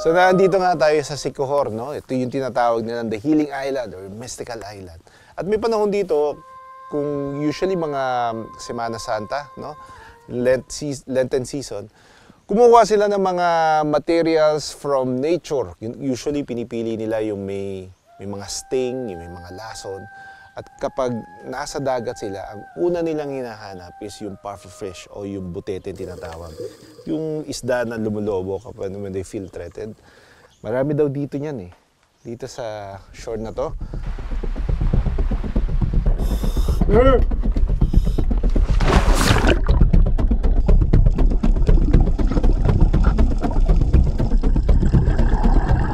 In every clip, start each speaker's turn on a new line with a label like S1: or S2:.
S1: So nandito nga tayo sa Siquijor, no? Ito yung tinatawag nilang The Healing Island or Mystical Island. At may panahon dito, kung usually mga Semana Santa, no? Lenten season, kumukuha sila ng mga materials from nature. Usually pinipili nila yung may mga sting, yung may mga lason. At kapag nasa dagat sila, ang una nilang hinahanap is yung pufferfish o yung butete tinatawag. Yung isda na lumulobo kapag when they feel threatened. Marami daw dito niyan eh. Dito sa shore na to.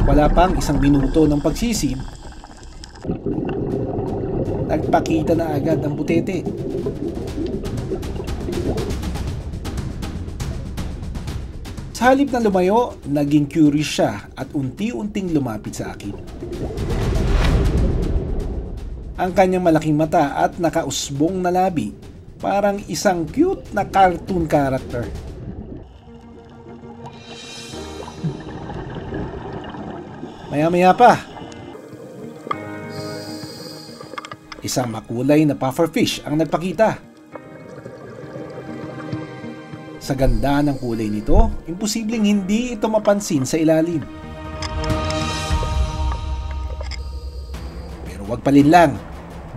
S2: Wala pang isang minuto ng pagsisid, nagpakita na agad ang butete. Sa halip na lumayo, naging curious siya at unti-unting lumapit sa akin. Ang kanyang malaking mata at nakausbong na labi, parang isang cute na cartoon character. Maya-maya pa, isang makulay na pufferfish ang nagpakita. Sa ganda ng kulay nito, imposibleng hindi ito mapansin sa ilalim. Pero wag palinlang,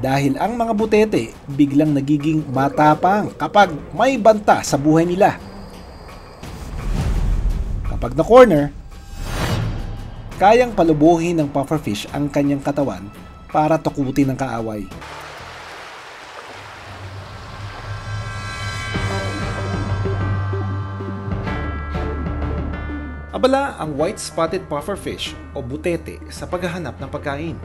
S2: dahil ang mga butete biglang nagiging matapang kapag may banta sa buhay nila. Kapag na-corner, kayang palubuhin ng pufferfish ang kanyang katawan para tukutin ng kaaway. Abala ang white-spotted pufferfish o butete sa paghahanap ng pagkain.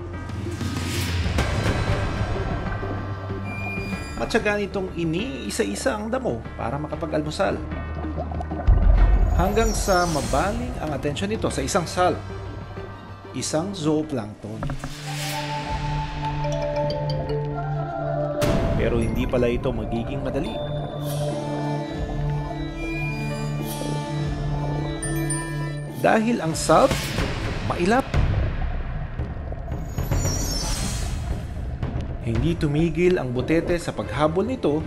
S2: Matyaga nitong iniisa-isa ang damo para makapag-almusal. Hanggang sa mabaling ang atensyon nito sa isang salp, isang zooplankton. Pero hindi pala ito magiging madali. Dahil ang salp, mailap. Hindi tumigil ang butete sa paghabol nito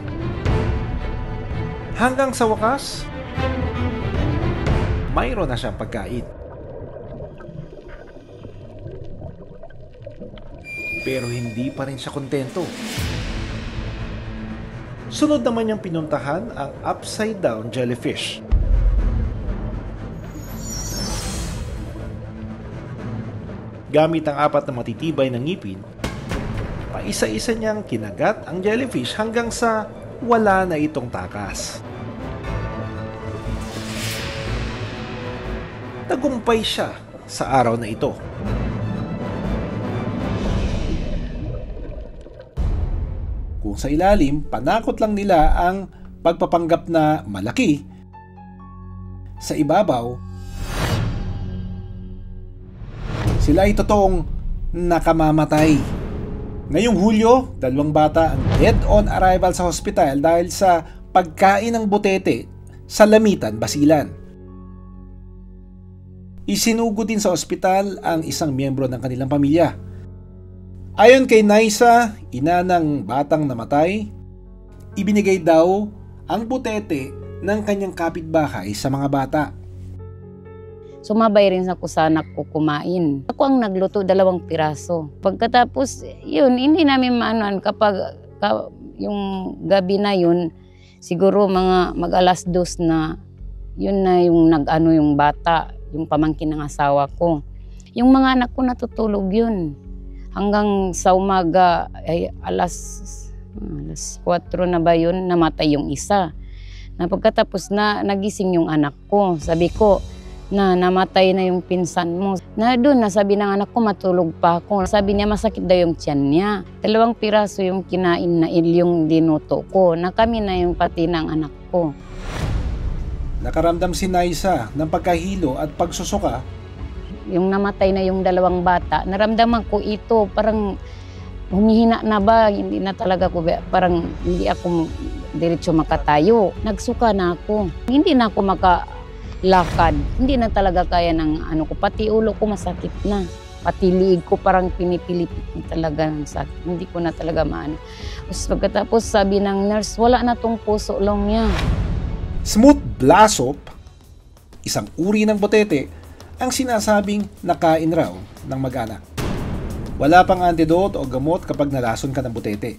S2: hanggang sa wakas, mayroon na siyang pagkain. Pero hindi pa rin siya kontento. Sunod naman niyang pinuntahan ang upside down jellyfish. Gamit ang 4 na matitibay na ngipin, paisa-isa niyang kinagat ang jellyfish hanggang sa wala na itong takas. Tagumpay siya sa araw na ito. Kung sa ilalim, panakot lang nila ang pagpapanggap na malaki. Sa ibabaw, sila ay totoong nakamamatay. Ngayong Hulyo, 2 bata ang dead-on arrival sa hospital dahil sa pagkain ng butete sa Lamitan, Basilan. Isinugo din sa ospital ang isang miyembro ng kanilang pamilya. Ayon kay Naisa, ina ng batang namatay, ibinigay daw ang butete ng kanyang kapitbahay sa mga bata.
S3: Sumabay rin ako sa anak ko kumain. Ako ang nagluto 2 piraso. Pagkatapos, yun, hindi namin maanuan kapag yung gabi na yun, siguro mga mag-alas 2 na, yun na yung nag-ano yung bata, yung pamangkin ng asawa ko. Yung mga anak ko natutulog yun. Hanggang sa umaga, ay alas 4 na ba yun, namatay yung isa. Na pagkatapos na nagising yung anak ko, sabi ko, namatay na yung pinsan mo. Na doon, nasabi ng anak ko, matulog pa ako. Sabi niya, masakit daw yung tiyan niya. 2 piraso yung kinain na yung dinuto ko, na kami na yung pati ng anak ko.
S2: Nakaramdam si Naisa ng pagkahilo at pagsusuka.
S3: Yung namatay na yung 2 bata, naramdaman ko ito, parang humihina na ba, hindi na talaga ko, parang hindi ako diretso makatayo. Nagsuka na ako. Hindi na ako lakad. Hindi na talaga kaya ng ano ko, pati ulo ko masakit na. Pati liig ko parang pinipilipit na talaga ng sakit. Hindi ko na talaga maano. Tapos pagkatapos sabi ng nurse, wala na tong puso long niya.
S2: Smooth Blasop, isang uri ng butete, ang sinasabing nakain raw ng mag-anak. Wala pang antidote o gamot kapag nalason ka ng butete.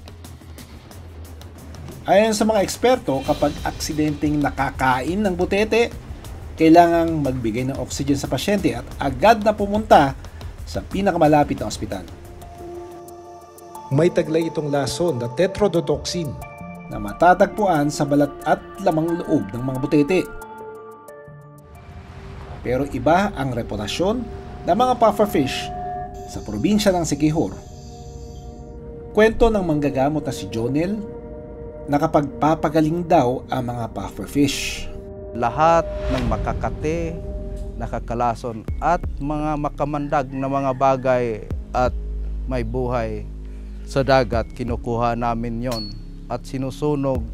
S2: Ayon sa mga eksperto, kapag aksidenteng nakakain ng butete, kailangang magbigay ng oxygen sa pasyente at agad na pumunta sa pinakamalapit na ospital. May taglay itong lason na tetrodotoxin na matatagpuan sa balat at lamang loob ng mga butete. Pero iba ang reputasyon ng mga pufferfish sa probinsya ng Siquijor. Kwento ng manggagamot na si Jonel na kapag papagaling daw ang mga pufferfish.
S4: Lahat ng makakate, nakakalason at mga makamandag na mga bagay at may buhay sa dagat, kinukuha namin yon at sinusunog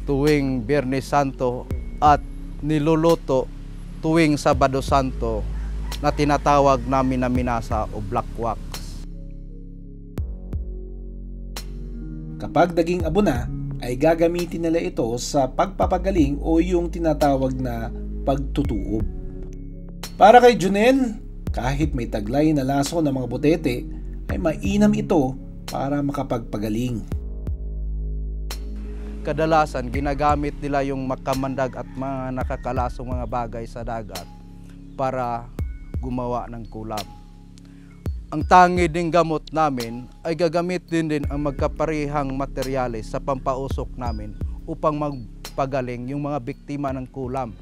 S4: tuwing Biyernes Santo at niluluto tuwing Sabado Santo na tinatawag namin na minasa o black wax.
S2: Kapag naging abo na, ay gagamitin nila ito sa pagpapagaling o yung tinatawag na pagtutuob. Para kay Jonel, kahit may taglay na laso ng mga butete, ay mainam ito para makapagpagaling.
S4: Kadalasan, ginagamit nila yung makamandag at mga nakakalasong mga bagay sa dagat para gumawa ng kulam. Ang tangi ding gamot namin ay gagamitin din ang magkaparehang materyales sa pampausok namin upang magpagaling yung mga biktima ng kulam.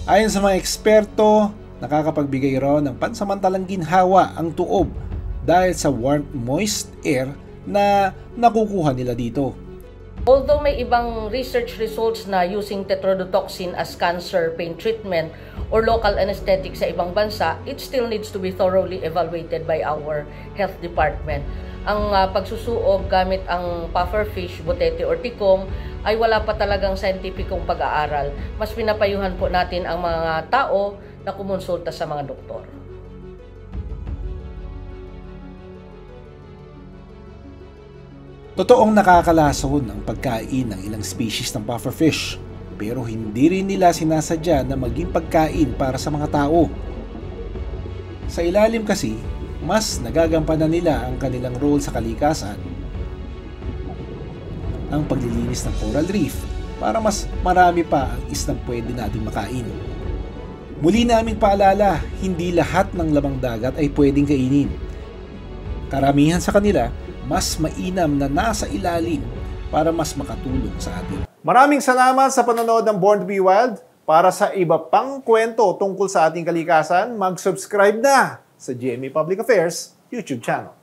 S2: Ayon sa mga eksperto, nakakapagbigay raw ng pansamantalang ginhawa ang tuob dahil sa warm, moist air na nakukuha nila dito.
S5: Although may ibang research results na using tetrodotoxin as cancer pain treatment or local anesthetic sa ibang bansa, it still needs to be thoroughly evaluated by our health department. Ang pagsusuog gamit ang pufferfish, butete or tikom ay wala pa talagang scientificong pag-aaral. Mas pinapayuhan po natin ang mga tao na kumonsulta sa mga doktor.
S2: Totoong nakakalason ang pagkain ng ilang species ng pufferfish, pero hindi rin nila sinasadya na maging pagkain para sa mga tao. Sa ilalim kasi, mas nagagampanan nila ang kanilang role sa kalikasan. Ang paglilinis ng coral reef para mas marami pa ang isdang pwede nating makain. Muli naming paalala, hindi lahat ng lamang dagat ay pwedeng kainin. Karamihan sa kanila, mas mainam na nasa ilalim para mas makatulong sa atin.
S1: Maraming salamat sa panonood ng Born to be Wild. Para sa iba pang kwento tungkol sa ating kalikasan, mag-subscribe na sa GMA Public Affairs YouTube channel.